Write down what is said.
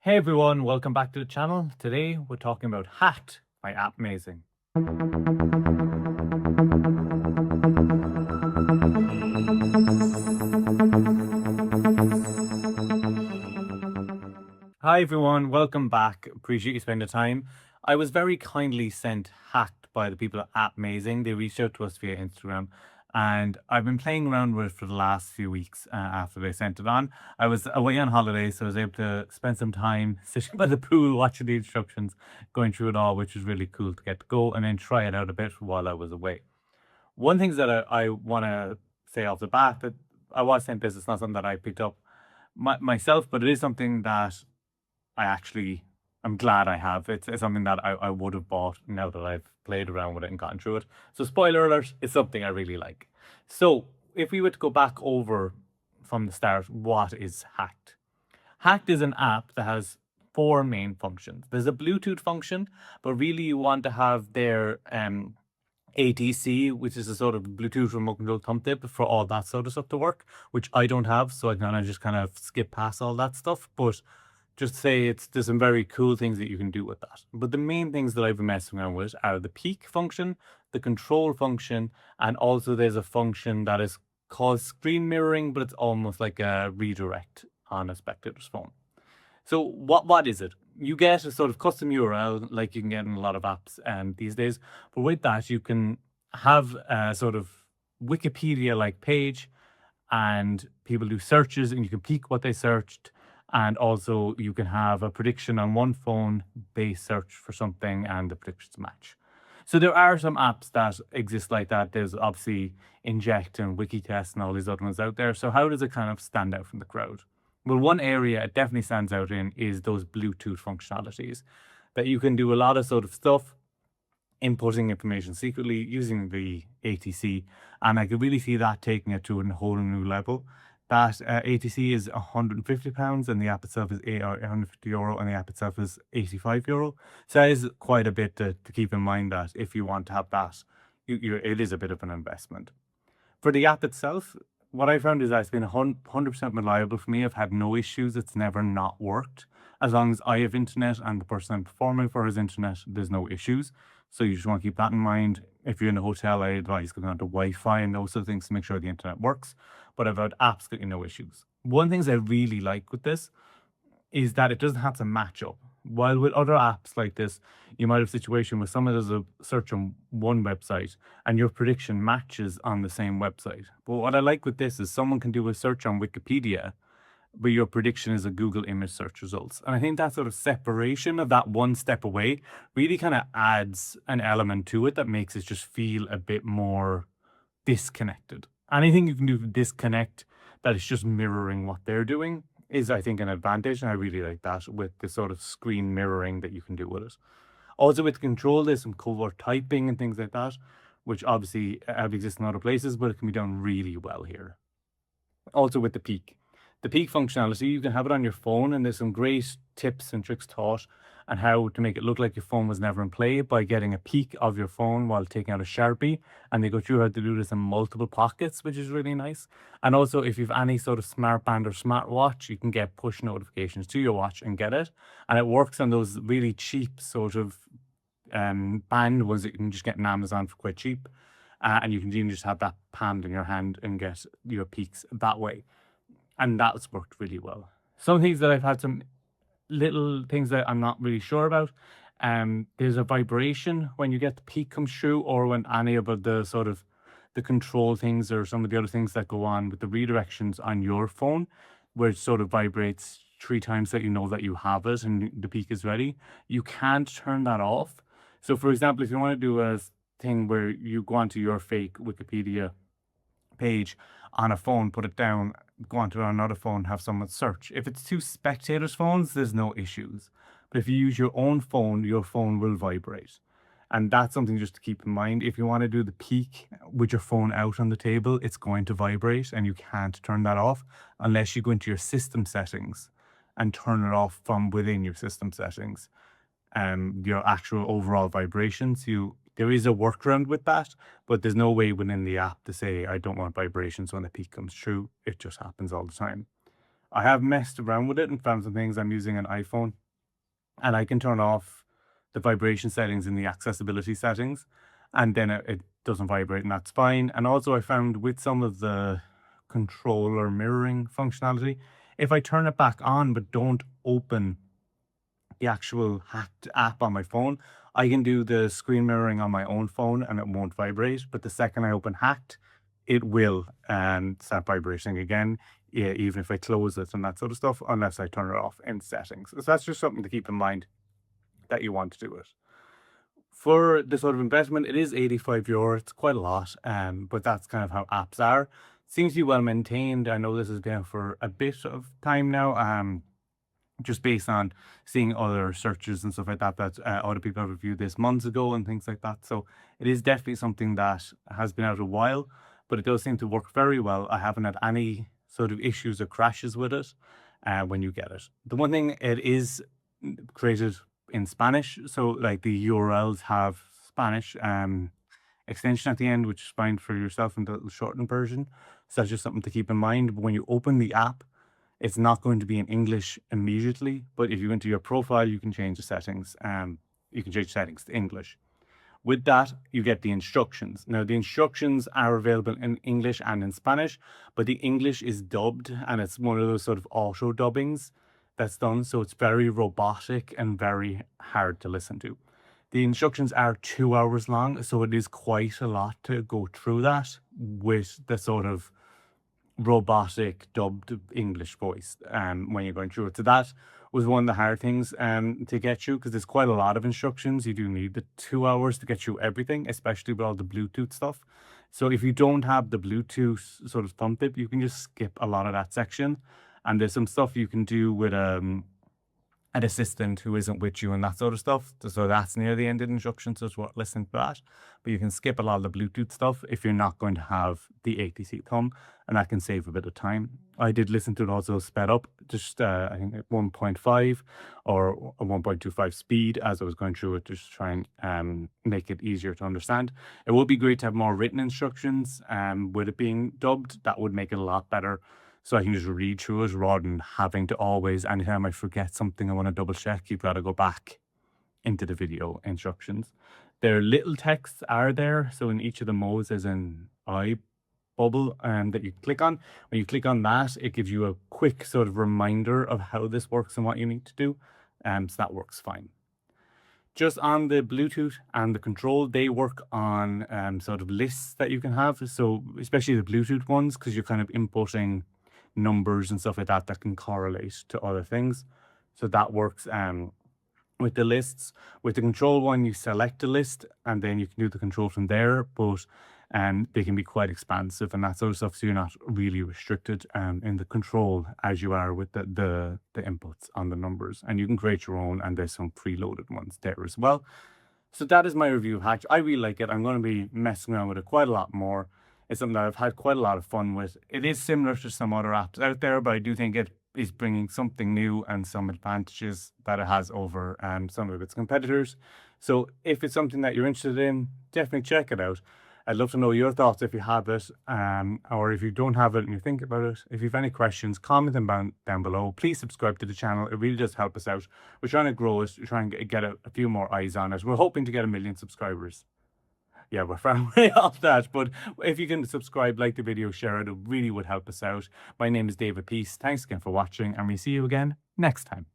Hey everyone, welcome back to the channel. Today we're talking about Hacked by Appmazing. Hi everyone, welcome back. Appreciate you spending the time. I was very kindly sent Hacked by the people at Appmazing. They reached out to us via Instagram and I've been playing around with it for the last few weeks after they sent it on. I was away on holiday, so I was able to spend some time sitting by the pool, watching the instructions, going through it all, which was really cool to get to go and then try it out a bit while I was away. One thing that I want to say off the bat that I was sent this, it's not something that I picked up myself, but it is something that I'm glad I have. It's something that I would have bought now that I've played around with it and gotten through it. So spoiler alert, it's something I really like. So if we were to go back over from the start, what is Hacked? Hacked is an app that has four main functions. There's a Bluetooth function, but really you want to have their ATC, which is a sort of Bluetooth remote control thumb tip for all that sort of stuff to work, which I don't have, so I just kind of skip past all that stuff. But just to say there's some very cool things that you can do with that. But the main things that I've been messing around with are the peak function, the control function, and also there's a function that is called screen mirroring, but it's almost like a redirect on a spectator's phone. So what is it? You get a sort of custom URL like you can get in a lot of apps these days. But with that, you can have a sort of Wikipedia-like page, and people do searches, and you can peek what they searched. And also, you can have a prediction on one phone based search for something, and the predictions match. So there are some apps that exist like that. There's obviously Inject and Wikitest and all these other ones out there. So how does it kind of stand out from the crowd? Well, one area it definitely stands out in is those Bluetooth functionalities, that you can do a lot of sort of stuff, inputting information secretly using the ATC, and I could really see that taking it to a whole new level. That ATC is £150 and the app itself is €150 and the app itself is €85. So that is quite a bit to keep in mind, that if you want to have that, it is a bit of an investment. For the app itself, what I found is that it's been 100% reliable for me. I've had no issues. It's never not worked. As long as I have internet and the person I'm performing for has internet, there's no issues. So you just want to keep that in mind. If you're in a hotel, I advise going on to Wi-Fi and those sort of things to make sure the internet works. But I've had absolutely no issues. One of the things I really like with this is that it doesn't have to match up. While with other apps like this, you might have a situation where someone does a search on one website and your prediction matches on the same website. But what I like with this is someone can do a search on Wikipedia, but your prediction is a Google image search results. And I think that sort of separation of that one step away really kind of adds an element to it that makes it just feel a bit more disconnected. Anything you can do to disconnect that is just mirroring what they're doing is, I think, an advantage. And I really like that with the sort of screen mirroring that you can do with it. Also with control, there's some covert typing and things like that, which obviously have existed in other places, but it can be done really well here. Also with the peak. The peak functionality, you can have it on your phone, and there's some great tips and tricks taught on how to make it look like your phone was never in play by getting a peek of your phone while taking out a Sharpie. And they go through how to do this in multiple pockets, which is really nice. And also, if you've any sort of smart band or smartwatch, you can get push notifications to your watch and get it. And it works on those really cheap sort of band ones that you can just get on Amazon for quite cheap. And you can even just have that panned in your hand and get your peaks that way. And that's worked really well. Some things that I've had some little things that I'm not really sure about. There's a vibration when you get the peak comes through, or when any of the sort of the control things or some of the other things that go on with the redirections on your phone, where it sort of vibrates 3 times that you know that you have it and the peak is ready. You can't turn that off. So for example, if you want to do a thing where you go onto your fake Wikipedia page on a phone, put it down, go onto another phone, have someone search. If it's two spectators' phones, there's no issues. But if you use your own phone, your phone will vibrate. And that's something just to keep in mind. If you want to do the peak with your phone out on the table, it's going to vibrate and you can't turn that off unless you go into your system settings and turn it off from within your system settings. Your actual overall vibrations, there is a workaround with that, but there's no way within the app to say I don't want vibrations when the peak comes through. It just happens all the time. I have messed around with it and found some things. I'm using an iPhone, and I can turn off the vibration settings in the accessibility settings, and then it doesn't vibrate, and that's fine. And also, I found with some of the control or mirroring functionality, if I turn it back on but don't open the actual hacked app on my phone, I can do the screen mirroring on my own phone and it won't vibrate. But the second I open hacked, it will start vibrating again, yeah, even if I close it and that sort of stuff, unless I turn it off in settings. So that's just something to keep in mind that you want to do it. For the sort of investment, it is €85. It's quite a lot, but that's kind of how apps are. Seems to be well maintained. I know this has been out for a bit of time now. Just based on seeing other searches and stuff like that, that other people have reviewed this months ago and things like that. So it is definitely something that has been out a while, but it does seem to work very well. I haven't had any sort of issues or crashes with it when you get it. The one thing, it is created in Spanish, so like the URLs have Spanish extension at the end, which is fine for yourself in the shortened version. So that's just something to keep in mind. But when you open the app, it's not going to be in English immediately, but if you go into your profile, you can change the settings. You can change settings to English. With that, you get the instructions. Now, the instructions are available in English and in Spanish, but the English is dubbed, and it's one of those sort of auto dubbings that's done. So it's very robotic and very hard to listen to. The instructions are 2 hours long, so it is quite a lot to go through that with the sort of robotic dubbed English voice when you're going through it. So that was one of the hard things to get through, because there's quite a lot of instructions. You do need the 2 hours to get through everything, especially with all the Bluetooth stuff. So if you don't have the Bluetooth sort of thumb tip, you can just skip a lot of that section. And there's some stuff you can do with an assistant who isn't with you and that sort of stuff. So that's near the end of the instructions, so it's worth listening to that. But you can skip a lot of the Bluetooth stuff if you're not going to have the ATC thumb, and that can save a bit of time. I did listen to it also sped up, just I think at 1.5 or a 1.25 speed as I was going through it, just to try and make it easier to understand. It would be great to have more written instructions with it being dubbed. That would make it a lot better, so I can just read through it rather than having to always, anytime I forget something I want to double check, you've got to go back into the video instructions. Their little texts are there. So in each of the modes, there's an eye bubble that you click on. When you click on that, it gives you a quick sort of reminder of how this works and what you need to do. So that works fine. Just on the Bluetooth and the control, they work on sort of lists that you can have. So especially the Bluetooth ones, because you're kind of inputting numbers and stuff like that that can correlate to other things. So that works with the lists. With the control one, you select a list and then you can do the control from there, but they can be quite expansive and that sort of stuff, so you're not really restricted in the control as you are with the inputs on the numbers. And you can create your own, and there's some preloaded ones there as well. So that is my review of Hatch. I really like it. I'm going to be messing around with it quite a lot more. It's something that I've had quite a lot of fun with. It is similar to some other apps out there, but I do think it is bringing something new and some advantages that it has over some of its competitors. So if it's something that you're interested in, definitely check it out. I'd love to know your thoughts if you have it, or if you don't have it and you think about it. If you have any questions, comment them down below. Please subscribe to the channel. It really does help us out. We're trying to grow it. We're trying to get a few more eyes on it. We're hoping to get 1 million subscribers. Yeah, we're far away off that, but if you can subscribe, like the video, share it, it really would help us out. My name is David Peace. Thanks again for watching, and we see you again next time.